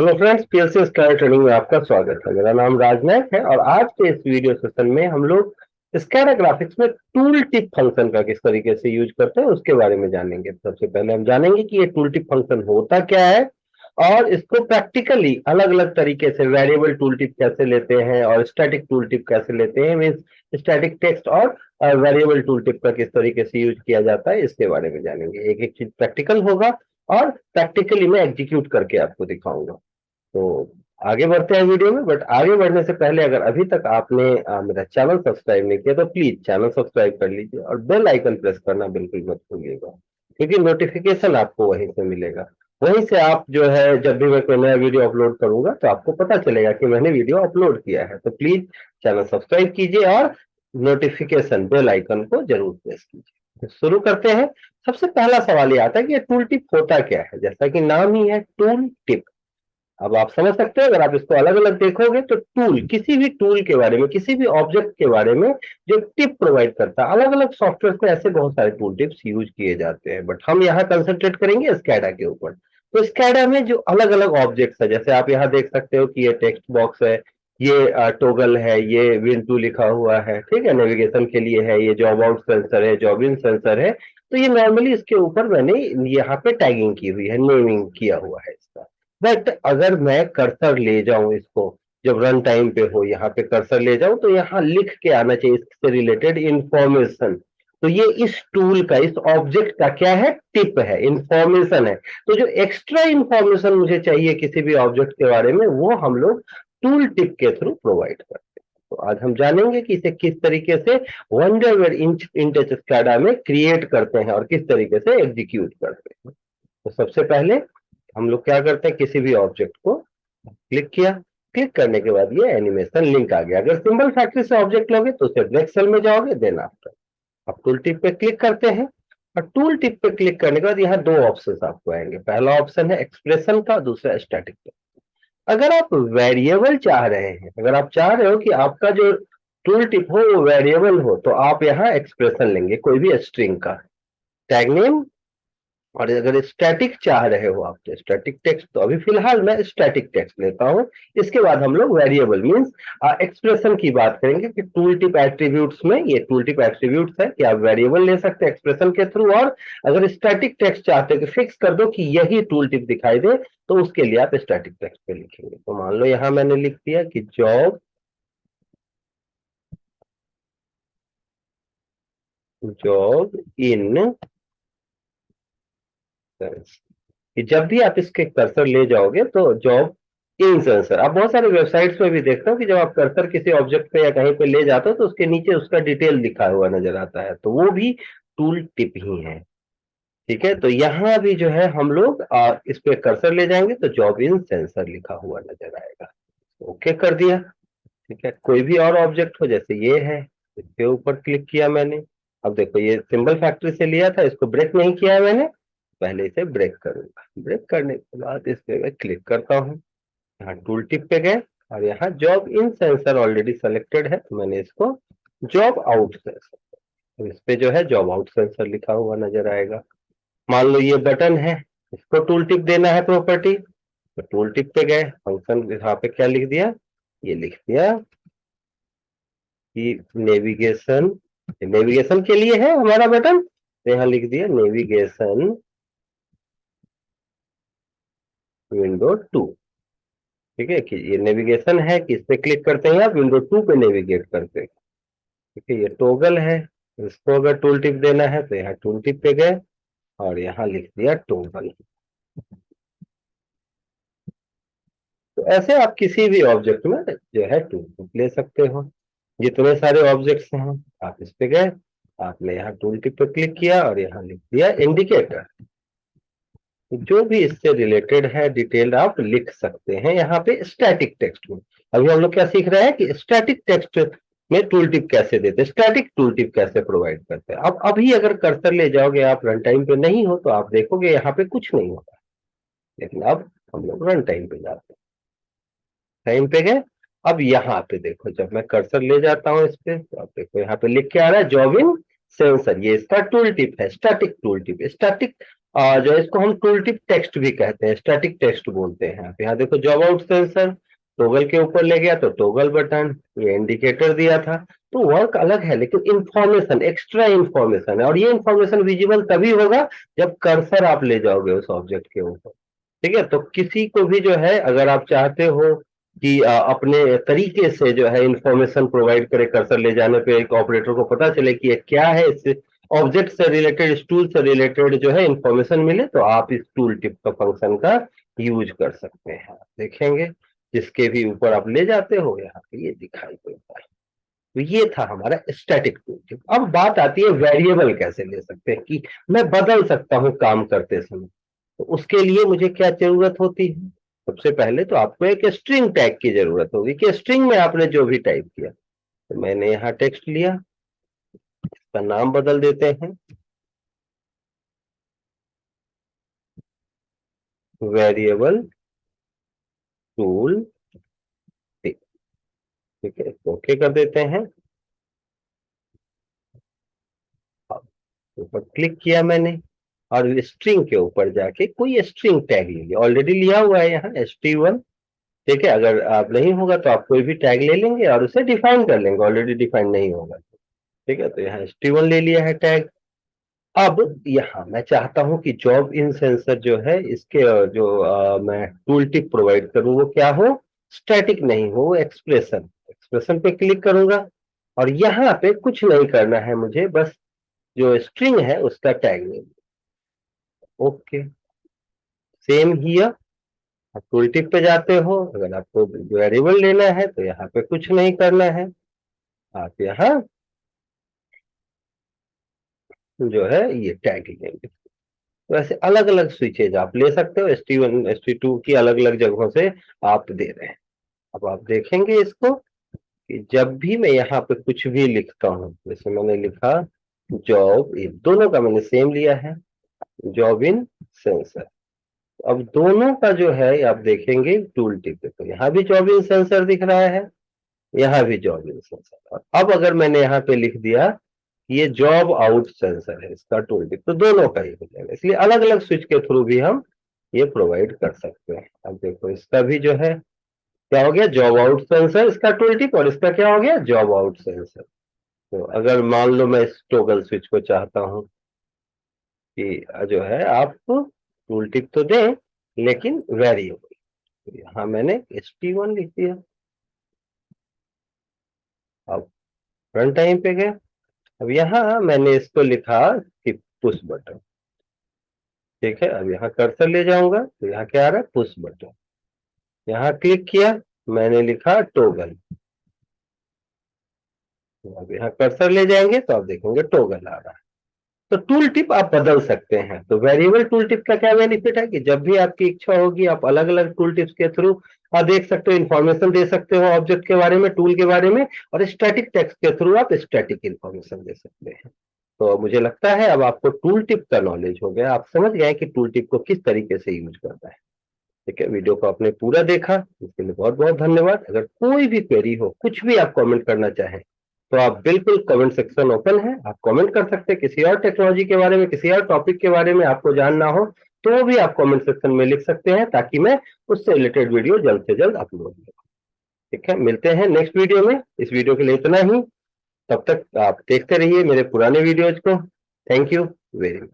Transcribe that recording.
Hello friends, PLC sky training में आपका स्वागत है। मेरा नाम राजनायक है और आज के इस वीडियो सेशन में हम लोग स्कैडा ग्राफिक्स में टूल टिप फंक्शन का किस तरीके से यूज करते हैं उसके बारे में जानेंगे। सबसे पहले हम जानेंगे कि ये टूल टिप फंक्शन होता क्या है और इसको प्रैक्टिकली अलग अलग तरीके से वेरिएबल टूल टिप कैसे लेते हैं और स्टैटिक टूल टिप कैसे लेते हैं, मीन्स स्टैटिक टेक्स्ट और वेरिएबल टूल टिप का किस तरीके से यूज किया जाता है इसके बारे में जानेंगे। एक एक चीज प्रैक्टिकल होगा और प्रैक्टिकली मैं एग्जीक्यूट करके आपको दिखाऊंगा। तो आगे बढ़ते हैं वीडियो में, बट आगे बढ़ने से पहले अगर अभी तक आपने मेरा चैनल सब्सक्राइब नहीं किया तो प्लीज चैनल सब्सक्राइब कर लीजिए और बेल आइकन प्रेस करना बिल्कुल मत भूलिएगा, क्योंकि नोटिफिकेशन आपको वहीं से मिलेगा। वहीं से आप जो है जब भी मैं कोई नया वीडियो अपलोड करूंगा तो आपको पता चलेगा कि मैंने वीडियो अपलोड किया है। तो प्लीज चैनल सब्सक्राइब कीजिए और नोटिफिकेशन बेल आइकन को जरूर प्रेस कीजिए। तो शुरू करते हैं। सबसे पहला सवाल ये आता है कि टूल टिप होता क्या है। जैसा कि नाम ही है टूल टिप, अब आप समझ सकते हैं अगर आप इसको अलग अलग देखोगे तो टूल किसी भी टूल के बारे में, किसी भी ऑब्जेक्ट के बारे में जो टिप प्रोवाइड करता है। अलग अलग सॉफ्टवेयर में ऐसे बहुत सारे टूल टिप्स यूज किए जाते हैं, बट हम यहाँ कंसंट्रेट करेंगे स्कैडा के ऊपर। तो स्कैडा में जो अलग अलग ऑब्जेक्ट्स है, जैसे आप यहाँ देख सकते हो कि ये टेक्स्ट बॉक्स है, ये टोगल है, ये विन टू लिखा हुआ है, ठीक है, नेविगेशन के लिए है, ये जॉब आउट सेंसर है, जॉब इन सेंसर है। तो ये नॉर्मली इसके ऊपर मैंने यहाँ पे टैगिंग की हुई है, नेमिंग किया हुआ है इसका। बट अगर मैं कर्सर ले जाऊं इसको, जब रन टाइम पे हो यहाँ पे कर्सर ले जाऊं तो यहाँ लिख के आना चाहिए इससे रिलेटेड इंफॉर्मेशन। तो ये इस टूल का, इस ऑब्जेक्ट का क्या है, टिप है, इंफॉर्मेशन है। तो जो एक्स्ट्रा इंफॉर्मेशन मुझे चाहिए किसी भी ऑब्जेक्ट के बारे में वो हम लोग टूल टिप के थ्रू प्रोवाइड करते हैं। तो आज हम जानेंगे कि इसे किस तरीके से वंडरवेयर इन टच स्कैडा में क्रिएट करते हैं और किस तरीके से एग्जीक्यूट करते हैं। तो सबसे पहले हम लोग क्या करते हैं, किसी भी ऑब्जेक्ट को क्लिक किया, क्लिक करने के बाद ये एनिमेशन लिंक आ गया। अगर सिंबल फैक्ट्री से ऑब्जेक्ट लोगे तो सिर्फ ब्लैक सेल में जाओगे, देन आफ्टर आप टूल टिप पे क्लिक करते हैं। और टूल टिप पे क्लिक करने के बाद यहाँ दो ऑप्शन आपको आएंगे। पहला ऑप्शन है एक्सप्रेशन का, दूसरा स्टैटिक का। अगर आप वेरिएबल चाह रहे हैं, अगर आप चाह रहे हो कि आपका जो टूल टिप हो वो वेरिएबल हो, तो आप यहाँ एक्सप्रेशन लेंगे, कोई भी स्ट्रिंग का टैग नेम। और अगर स्टैटिक चाह रहे हो आप तो स्टैटिक टेक्स्ट, तो अभी फिलहाल मैं स्टैटिक टेक्स्ट लेता हूं। इसके बाद हम लोग वेरिएबल मींस एक्सप्रेशन की बात करेंगे कि टूल टिप एट्रीब्यूट्स में ये टूल टिप एट्रीब्यूट्स है कि आप वेरिएबल ले सकते हैं एक्सप्रेशन के थ्रू। और अगर स्टैटिक टेक्स्ट चाहते हैं कि फिक्स कर दो कि यही टूल टिप दिखाई दे, तो उसके लिए आप स्टैटिक टेक्स्ट पे लिखेंगे। तो मान लो यहां मैंने लिख दिया कि जॉब इन, कि जब भी आप इसके कर्सर ले जाओगे तो जॉब इन सेंसर। आप बहुत सारे वेबसाइट्स में भी देखते हो कि जब आप कर्सर किसी ऑब्जेक्ट पे या कहीं पे ले जाते हो तो उसके नीचे उसका डिटेल लिखा हुआ नजर आता है, तो वो भी टूल टिप ही है। ठीक है, तो यहाँ भी जो है हम लोग इस पे कर्सर ले जाएंगे तो जॉब इन सेंसर लिखा हुआ नजर आएगा। ओके कर दिया। ठीक है, कोई भी और ऑब्जेक्ट हो, जैसे ये है, इसके ऊपर क्लिक किया मैंने। अब देखो ये सिंबल फैक्ट्री से लिया था, इसको ब्रेक नहीं किया है मैंने, पहले इसे ब्रेक करूंगा। ब्रेक करने के बाद इस पे मैं क्लिक करता हूँ, यहाँ टूल टिप पे गए और यहाँ job in sensor already selected है, तो मैंने इसको जॉब आउट सेंसर, तो इस पे जो है जॉब आउट सेंसर लिखा हुआ नजर आएगा। मान लो ये बटन है, इसको टूल टिप देना है प्रॉपर्टी, तो टूल टिप पे गए, फंक्शन यहाँ पे क्या लिख दिया, ये लिख दिया कि नेविगेशन, नेविगेशन के लिए है हमारा बटन, तो यहाँ लिख दिया नेविगेशन विंडो 2। ठीक है, कि ये नेविगेशन है कि इस पे क्लिक करते हैं आप विंडो 2 पे नेविगेट करते हैं। ठीक है, ये टोगल है, इसको अगर टूल टिप देना है तो यहाँ टूल टिप पे गए और यहाँ लिख दिया टोगल। तो ऐसे आप किसी भी ऑब्जेक्ट में जो है टूल टिप ले सकते हो। जितने सारे ऑब्जेक्ट्स हैं आप इस पे गए, आपने यहाँ टूल टिप पे क्लिक किया और यहाँ लिख दिया इंडिकेटर। जो भी इससे रिलेटेड है डिटेल आप लिख सकते हैं यहाँ पे स्टैटिक टेक्स्ट में। अभी हम लोग क्या सीख रहे हैं कि स्टैटिक टेक्स्ट में टूल टिप कैसे देते हैं, स्टैटिक टूल टिप कैसे प्रोवाइड करते हैं। अब अभी अगर कर्सर ले जाओगे, आप रन टाइम पे नहीं हो तो आप देखोगे यहाँ पे कुछ नहीं होगा। लेकिन अब हम लोग रन टाइम पे जाते हैं, टाइम पे गए। अब यहाँ पे देखो, जब मैं कर्सर ले जाता हूँ इस पे तो आप देखो यहाँ पे लिख के आ रहा है जॉब इन सेंसर, ये इसका टूल टिप है, स्टैटिक टूल टिप। स्टैटिक जो इसको हम टूल टिप टेक्स्ट भी कहते हैं, स्टैटिक टेक्स्ट बोलते हैं। आप यहाँ देखो जॉब आउट सेंसर, टोगल के ऊपर ले गया तो टोगल बटन, ये इंडिकेटर दिया था। तो वर्क अलग है लेकिन इंफॉर्मेशन एक्स्ट्रा इंफॉर्मेशन है, और ये इंफॉर्मेशन विजिबल तभी होगा जब कर्सर आप ले जाओगे उस ऑब्जेक्ट के ऊपर। ठीक है, तो किसी को भी जो है अगर आप चाहते हो कि अपने तरीके से जो है इंफॉर्मेशन प्रोवाइड करे, कर्सर ले जाने पे एक ऑपरेटर को पता चले कि ये क्या है, इससे ऑब्जेक्ट से रिलेटेड, इस टूल से रिलेटेड जो है इंफॉर्मेशन मिले, तो आप इस टूल टिप का फंक्शन का यूज कर सकते हैं। आप देखेंगे जिसके भी ऊपर आप ले जाते हो यहाँ पे ये दिखाई देता है। तो ये था हमारा स्टैटिक टूल टिप। अब बात आती है वेरिएबल कैसे ले सकते हैं, कि मैं बदल सकता हूँ काम करते समय। तो उसके लिए मुझे क्या जरूरत होती है? सबसे पहले तो आपको एक स्ट्रिंग टैग की जरूरत होगी, कि स्ट्रिंग में आपने जो भी टाइप किया। तो मैंने यहाँ टेक्स्ट लिया, इसका नाम बदल देते हैं, वेरिएबल टूल टिप। ठीक है, ओके कर देते हैं। अब ऊपर क्लिक किया मैंने, और स्ट्रिंग के ऊपर जाके कोई स्ट्रिंग टैग ले लिया, ऑलरेडी लिया हुआ है यहाँ st1। ठीक है, अगर आप नहीं होगा तो आप कोई भी टैग ले लेंगे और उसे डिफाइन कर लेंगे, ऑलरेडी डिफाइन नहीं होगा। ठीक है, तो यहाँ st1 ले लिया है टैग। अब यहाँ मैं चाहता हूं कि जॉब इन सेंसर जो है इसके मैं टूल टिप प्रोवाइड करूं, वो क्या हो, स्टैटिक नहीं हो, वो एक्सप्रेशन। एक्सप्रेशन पे क्लिक करूंगा, और यहाँ पे कुछ नहीं करना है मुझे, बस जो स्ट्रिंग है उसका टैग ले। Okay, same here. आप टूल टिप पे जाते हो, अगर आपको वेरिएबल लेना है तो यहाँ पे कुछ नहीं करना है, आप यहाँ जो है ये टैग लेंगे। तो ऐसे अलग अलग स्विचेज आप ले सकते हो, st1 st2 की अलग अलग जगहों से आप दे रहे हैं। अब आप देखेंगे इसको, कि जब भी मैं यहाँ पे कुछ भी लिखता हूँ, जैसे मैंने लिखा जॉब इन, दोनों का मैंने सेम लिया है, जॉब इन सेंसर। अब दोनों का जो है आप देखेंगे टूल टिप पे, तो यहाँ भी जॉब इन सेंसर दिख रहा है, यहाँ भी जॉब इन सेंसर। और अब अगर मैंने यहाँ पे लिख दिया ये जॉब आउट सेंसर है, इसका टूल टिप, तो दोनों का ही हो जाएगा। इसलिए अलग अलग स्विच के थ्रू भी हम ये प्रोवाइड कर सकते हैं। अब देखो इसका भी जो है क्या हो गया, जॉब आउट सेंसर इसका टूल टिप, और इसका क्या हो गया, जॉब आउट सेंसर। तो अगर मान लो मैं इस टॉगल स्विच को चाहता हूँ कि जो है आप टूल टिप तो दें लेकिन वेरिएबल, तो यहाँ मैंने st1 लिख दिया। अब रन टाइम पे गए, अब यहाँ मैंने इसको लिखा कि पुश बटन। ठीक है, अब यहाँ कर्सर ले जाऊंगा तो यहाँ क्या आ रहा है, पुश बटन। यहाँ क्लिक किया, मैंने लिखा टोगल। अब यहाँ कर्सर ले जाएंगे तो आप देखेंगे टोगल आ रहा है। तो टूल टिप आप बदल सकते हैं। तो वेरिएबल टूल टिप का क्या बेनिफिट है, कि जब भी आपकी इच्छा होगी आप अलग अलग टूल टिप्स के थ्रू आप देख सकते हो, इंफॉर्मेशन दे सकते हो ऑब्जेक्ट के बारे में, टूल के बारे में, और स्टैटिक टेक्स्ट के थ्रू आप स्टैटिक इंफॉर्मेशन दे सकते हैं। तो मुझे लगता है अब आपको टूल टिप का नॉलेज हो गया, आप समझ गए कि टूल टिप को किस तरीके से यूज करना है। ठीक है, वीडियो को आपने पूरा देखा, इसके लिए बहुत बहुत धन्यवाद। अगर कोई भी क्वेरी हो, कुछ भी आप कमेंट करना चाहें, तो आप बिल्कुल कमेंट सेक्शन ओपन है, आप कमेंट कर सकते हैं। किसी और टेक्नोलॉजी के बारे में, किसी और टॉपिक के बारे में आपको जानना हो, तो वो भी आप कमेंट सेक्शन में लिख सकते हैं, ताकि मैं उससे रिलेटेड वीडियो जल्द से जल्द अपलोड करूं। ठीक है, मिलते हैं नेक्स्ट वीडियो में। इस वीडियो के लिए इतना ही, तब तक आप देखते रहिए मेरे पुराने वीडियोज को। Thank you very much.